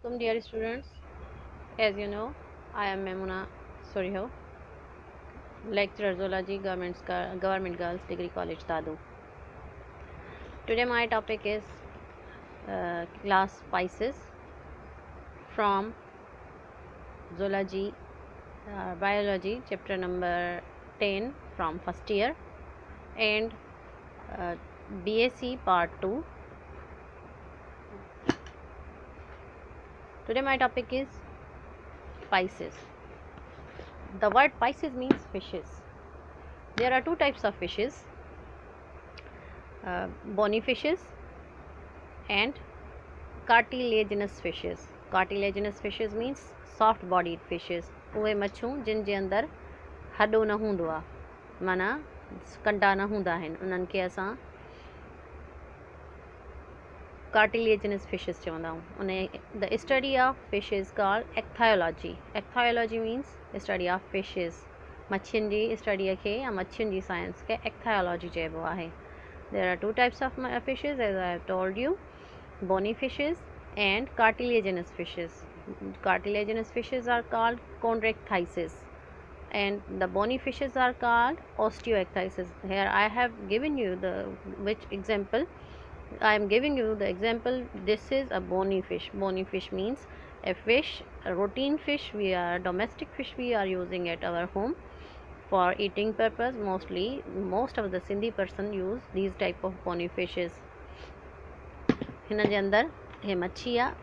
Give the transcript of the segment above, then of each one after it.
Welcome dear students. As you know, I am Memuna Suriho, lecturer zoology, Government Girls Degree College Dadu. Today my topic is class Pisces from zoology, biology, chapter number 10 from first year, and uh, BSc part 2. Today my topic is Pisces. The word Pisces means fishes. There are two types of fishes, bony fishes and cartilaginous fishes. Cartilaginous fishes means soft bodied fishes. उहे मच्छूं जिन जे अंदर हॾो न हूंदो आहे, माना कंडा न हूंदा आहिनि, उन्हनि खे असां cartilaginous fishes चवंदा आहियूं. उन the study of fish is called ichthyology. Ichthyology means study of fishes. मच्छियुनि जी स्टडीअ खे या मच्छियुनि जी साइंस खे ichthyology चइबो आहे. There are two types of fishes, as I have told you, bony fishes and cartilaginous fishes. Cartilaginous fishes are called chondrichthysis and the bony fishes are called osteoichthysis. Here I have given you the example. I am giving you the example. This is a bony fish. Bony fish means a fish, a routine fish. We are domestic fish. We are using at our home for eating purpose. Most of the Sindhi person use these type of bony fishes. हिन जे अंदर हे मच्छी आहे,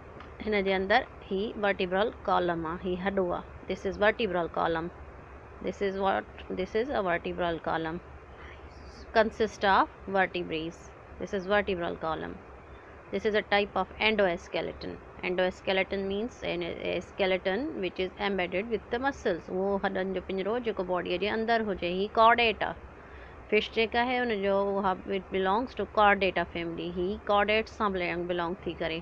हिन जे अंदर ही vertebral column आहे, ही हॾो आहे. This is vertebral column. This is a vertebral column. Consists of vertebrae. This is vertebral column. This is a type of endoskeleton. Endoskeleton means a skeleton which is embedded with the muscles. वो हॾनि जो पिंजरो जेको बॉडीअ जे अंदर हुजे, ही chordata. Fish जेका है उन जो it belongs to Chordata family. ही कॉर्डेट्स सां बिलोंग थी करे.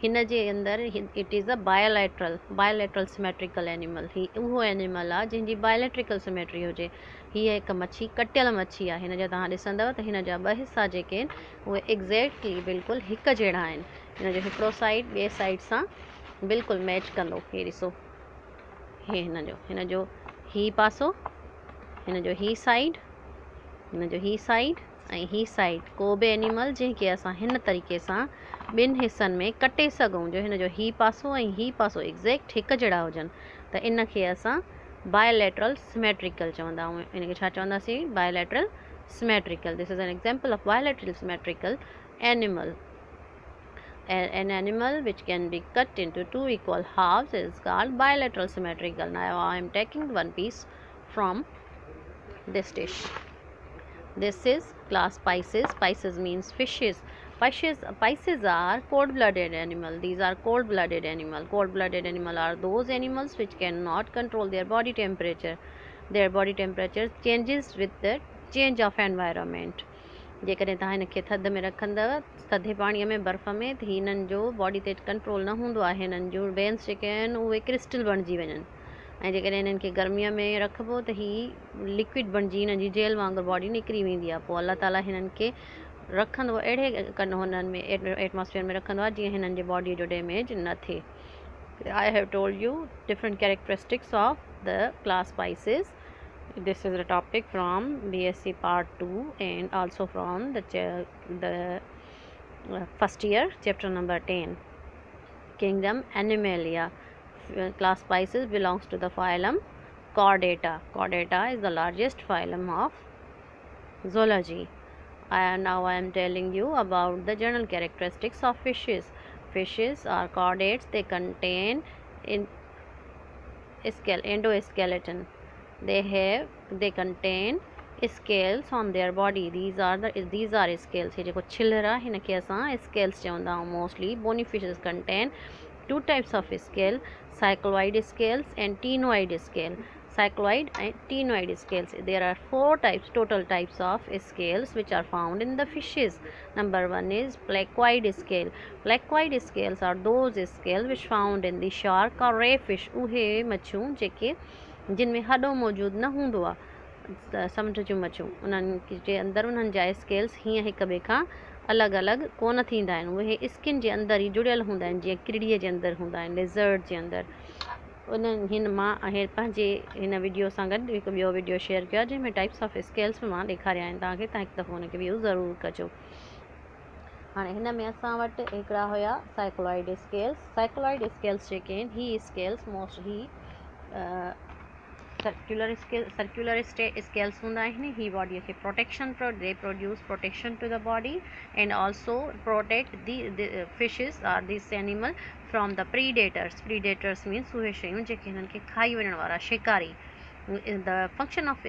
हिन जे अंदर it is a bilateral symmetrical animal. ही उहो एनिमल आहे जंहिंजी बायोलैट्रिकल सिमेट्री हुजे. हीअ हिकु मच्छी कटियल मच्छी आहे. हिन जा तव्हां ॾिसंदव त हिन जा ॿ हिसा जेके आहिनि उहे एग्ज़ैक्टली बिल्कुलु हिकु जहिड़ा आहिनि. हिन जो हिकिड़ो साइड ॿिए साइड सां बिल्कुलु मैच कंदो. हे ॾिसो, हे हिन जो ही पासो, हिन जो ही साइड, हिन जो ही साइड ऐं ही साइड. को बि एनिमल जंहिंखे असां हिन तरीक़े सां ॿिनि हिसनि में कटे सघूं, जो हिन जो ही पासो ऐं ही पासो एग्ज़ैक्ट हिकु जहिड़ा हुजनि, त इन खे असां बायोलैटरल सिमेट्रिकल चवंदा आहियूं. इन खे छा चवंदासीं? Bilateral symmetrical. This is an example of bilateral symmetrical animal. An animal which can be cut into two equal halves is called bilateral symmetrical. Now I am taking one piece from this dish. This is class Pisces. Pisces means fishes. Pisces are cold-blooded animal. These are cold-blooded animal. Cold-blooded animal are those animals which cannot control their body temperature. Their body temperature changes with the change of environment. जेकॾहिं तव्हां हिनखे थधि में रखंदव, थधे पाणीअ में, बर्फ़ में, त हिननि जो बॉडी ते कंट्रोल न हूंदो आहे. हिननि जूं वेन्स जेके आहिनि उहे क्रिस्टल बणिजी वञनि. ऐं जेकॾहिं हिननि खे गर्मीअ में रखिबो त ही लिक्विड बणिजी हिननि जी जेल वांगुरु बॉडी निकिरी वेंदी आहे. पोइ अल्लाह ताला हिननि खे रखंदो अहिड़े हुननि में एटमॉस्फेयर में रखंदो आहे जीअं हिननि जे बॉडीअ जो डैमेज न थिए. I have told you different characteristics of the class Pisces. This is the topic from BSc part 2 and also from the first year chapter number 10. Kingdom Animalia. Class Pisces belongs to the phylum Chordata. Chordata is the largest phylum of zoology. Now I am telling you about the general characteristics of fishes. Fishes are chordates. They contain endoskeleton. They contain scales on their body. These are scales. ये जेको छिलर आहे हिन खे असां scales चवंदा आहियूं. Mostly bony fishes contain two types of scale, cycloid scales and ctenoid scale. Cycloid and ctenoid scales. There are total types of scales which are found in the fishes. Number one is placoid scale. Placoid scales are those scales which found in the shark or ray fish. उहे मच्छियूं जेके जिन में हॾो मौजूदु न हूंदो आहे, समुंड जूं मच्छियूं, उन्हनि जे अंदरि उन्हनि जा स्केल्स हीअं हिक ॿिए खां अलॻि अलॻि कोन थींदा आहिनि, उहे स्किन जे अंदरि ई जुड़ियल हूंदा आहिनि, जीअं किरड़ीअ जे अंदरि हूंदा आहिनि, लिज़र्ड जे अंदरि। हिन मां पंहिंजे हिन वीडियो सां गॾु हिकु ॿियो वीडियो शेयर कयो आहे जंहिंमें टाइप्स ऑफ स्केल्स मां ॾेखारिया आहिनि तव्हांखे, तव्हां हिकु दफ़ो हुनखे व्यू ज़रूरु कजो। हाणे हिन में असां वटि हिकिड़ा हुया साइक्लॉइड स्केल्स। साइक्लॉइड स्केल्स जेके आहिनि, ही स्केल्स मोस्टली सर्कुलर स्केल्स हूंदा आहिनि। ही बॉडीअ खे प्रोटेक्शन दे produce protection to the body and also protect the fishes or this animal from the predators means उहे शयूं जेके हिननि खे खाई वञण वारा शिकारी। The function of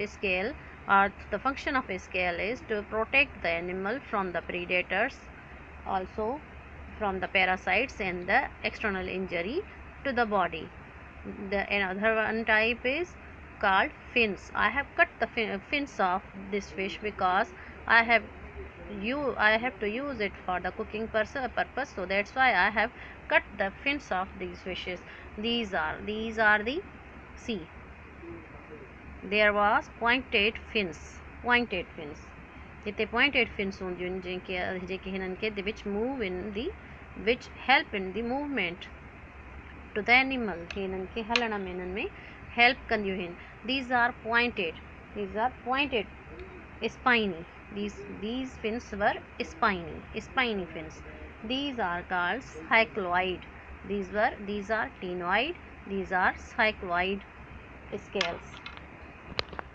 scale is to protect the animal from the predators, also from the parasites and the external injury to the body. The another one type is called fins. I have cut the fins of this fish because I have to use it for the cooking purpose, so that's why I have cut the fins of these fishes. These are the, see, there was pointed fins. हिते pointed fins हूंदियूं आहिनि जेके हिननि खे which help in the movement to the animal, हिननि खे हलण में हिननि में help कंदियूं आहिनि। These are pointed, spiny. These fins were spiny fins. These are called cycloid. These are ctenoid. These are cycloid scales.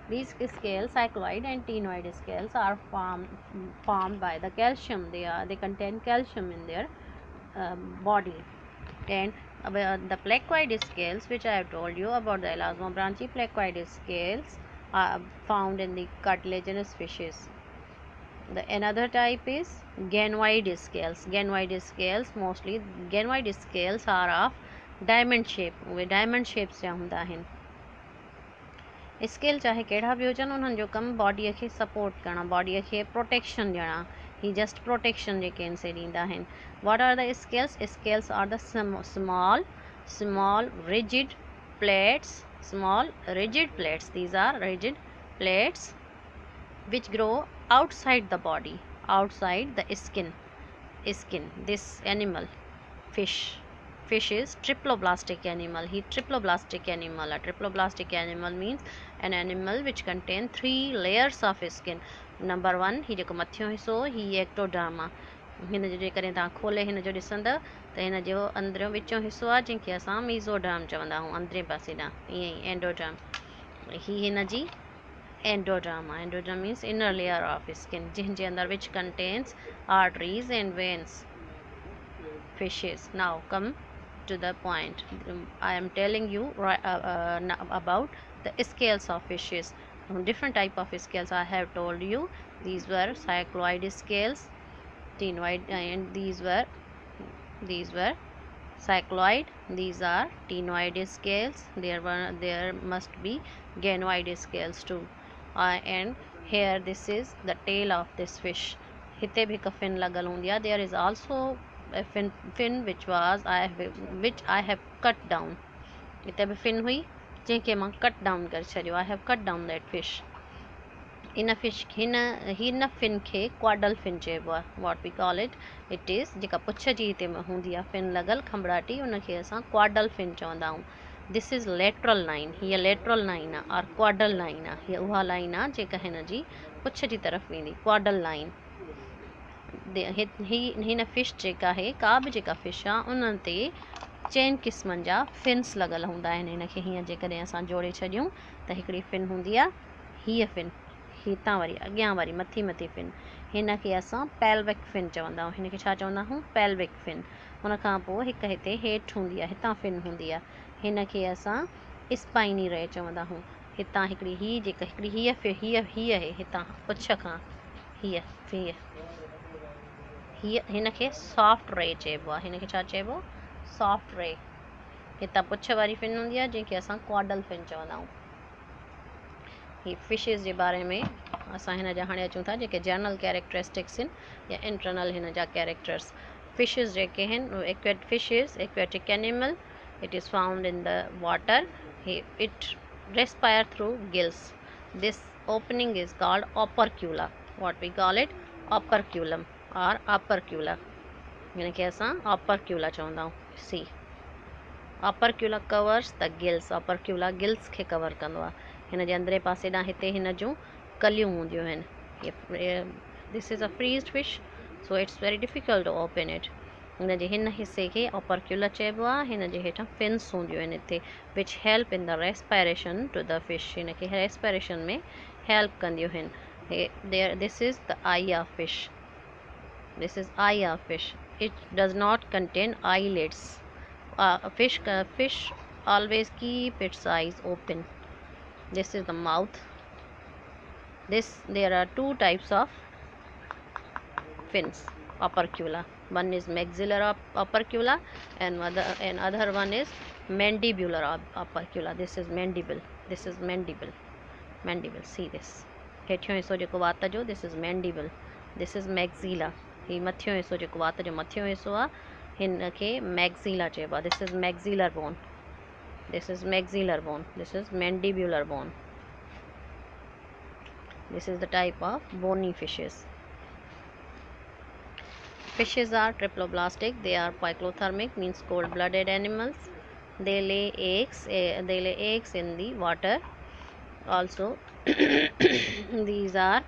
These scales, cycloid and ctenoid scales, are formed by the calcium. They contain calcium in their body. And the placoid scales, which I have told you about, the elasmobranchi placoid scales are found in the cartilaginous fishes. Another type is ganoid scales. Mostly ganoid scales are of diamond shape. उहे diamond shapes जा हूंदा आहिनि। Scale चाहे कहिड़ा बि हुजनि, उन्हनि जो कमु बॉडीअ खे सपोर्ट करणु, बॉडीअ खे प्रोटेक्शन ॾियणु। ही जस्ट प्रोटेक्शन जेके आहिनि से ॾींदा आहिनि। What are the scales? Scales are the small rigid plates. These are rigid plates which grow outside the body, outside the skin. This animal, fish is triploblastic animal. He triploblastic animal. A triploblastic animal means an animal which contain 3 layers of skin. Number 1, ही जेको मथियों हिस्सो, ही एक्टोडर्मा। हिन जो जेकॾहिं तव्हां खोले हिन जो ॾिसंदव त हिन जो अंदरियों विचों हिस्सो आहे जंहिंखे असां मीज़ोडर्म चवंदा आहियूं, अंदरें पासे ॾांहुं, ईअं ई एंडोडर्म। ही हिन जी एंडोडर्म आहे। Endoderm means inner layer of skin, जंहिंजे अंदरि which contains arteries and veins. Fishes. Now come to the point. I am telling you about the scales of fishes. Different type of scales I have told you. These were cycloid scales, ctenoid, and these were cycloid. These are ctenoid scales. There must be ganoid scales too. And here this is the tail of this fish. हिते भी हिकु fin लॻल हूंदी आहे। There is also a fin which I have cut down. हिते भी fin हुई जंहिंखे मां cut down करे छॾियो। I have cut down that fish. हिन fin खे caudal fin चइबो आहे। What we call it? It is जेका पुछ जी हिते हूंदी आहे fin लॻल खंभड़ाटी, उनखे असां caudal fin चवंदा आहियूं। This is lateral line. हीअ lateral line आहे और caudal line आहे। हीअ उहा लाइन आहे जेका हिन जी पुछ जी तरफ़ वेंदी, caudal line। हिन फिश जेका आहे, का बि जेका फिश आहे, उन्हनि ते चइनि क़िस्मनि जा फिन्स लॻल हूंदा आहिनि। हिनखे हीअं जेकॾहिं असां जोड़े छॾियूं त हिकिड़ी फिन हूंदी आहे, हीअ फिन, हितां वरी अॻियां वरी मथे फिन, हिनखे असां पेल्विक फिन चवंदा आहियूं। हिनखे छा चवंदा आहियूं? Pelvic fin. हुनखां पोइ हिकु हिते हेठि हूंदी आहे, हितां फिन हूंदी आहे, हिनखे असां स्पाइनी रे चवंदा आहियूं। हितां हिकिड़ी हीअ आहे, हितां पुछ खां हीअ हिनखे सॉफ्ट रे चइबो आहे। हिनखे छा चइबो? सॉफ्ट रे। हितां पुछ वारी फिन हूंदी आहे जंहिंखे असां caudal fin चवंदा आहियूं। ही फिशिस जे बारे में असां हिन जा हाणे अचूं था जेके जनरल कैरेक्टरिस्टिक्स आहिनि या इंटरनल हिन जा कैरेक्टर्स। फिशिस जेके आहिनि, fishes aquatic animal, it is found in the water, it respire through gills. This opening is called opercula. What we call it? Operculum. Or opercula, यानी कि असां अपर्क्यूला चवंदा आहियूं। सी opercula covers the gills, opercula gills खे cover कंदो आहे। हिन जे अंदरे पासे ॾांहुं हिते हिन जूं कलियूं हूंदियूं आहिनि। This is a freezed fish, so it's very difficult to open it. हिन जे हिन हिसे खे ऑपरक्यूला चइबो आहे। हिन जे हेठां फिन्स हूंदियूं आहिनि हिते, which help in the respiration to the fish, हिन खे रेस्पायरेशन में हेल्प कंदियूं आहिनि। This is the eye of fish, this is eye of fish, it does not contain eyelids. Fish always keep its eyes open. This is the mouth. There are two types of fins, opercula. One is maxillar opercula and other one is mandibular opercula. This is mandible. This is mandible. Mandible. See this. हेठियों हिसो जेको वात जो, this is mandible. This is maxilla. ही मथियों हिसो जेको वात जो मथियों हिसो आहे, हिन खे मैक्सिला चइबो आहे। This is maxillary bone, this is maxillary bone, this is mandibular bone. This is the type of bony fishes. Fishes are triploblastic. They are poikilothermic, means cold-blooded animals. They lay eggs in the water. Also, these are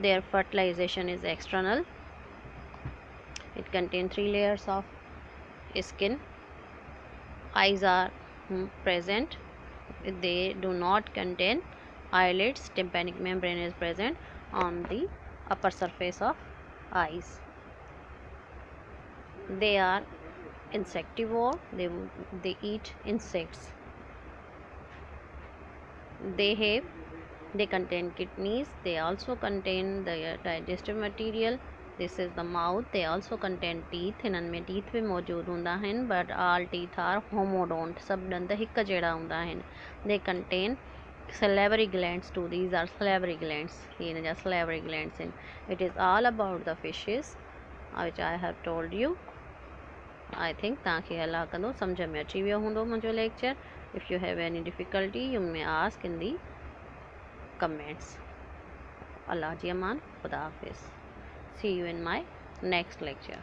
their fertilization is external. It contains 3 layers of skin. Eyes are present. They do not contain eyelids. Tympanic membrane is present on the upper surface of eyes. They are insectivore. They eat insects. They contain kidneys. They also contain the digestive material. This is the mouth. They also contain teeth. हिननि में teeth भी मौजूद हूंदा आहिनि, but all teeth are homodont. सभु ॾंद हिकु जहिड़ा हूंदा आहिनि। They contain salivary glands too. These are salivary glands. हिन जा salivary glands आहिनि। It is all about the fishes which I have told you. I think तव्हांखे हला कंदो सम्झ में अची वियो हूंदो मुंहिंजो lecture. If you have any difficulty, you may ask in the comments. Allah ji aman, Khuda Hafiz. See you in my next lecture.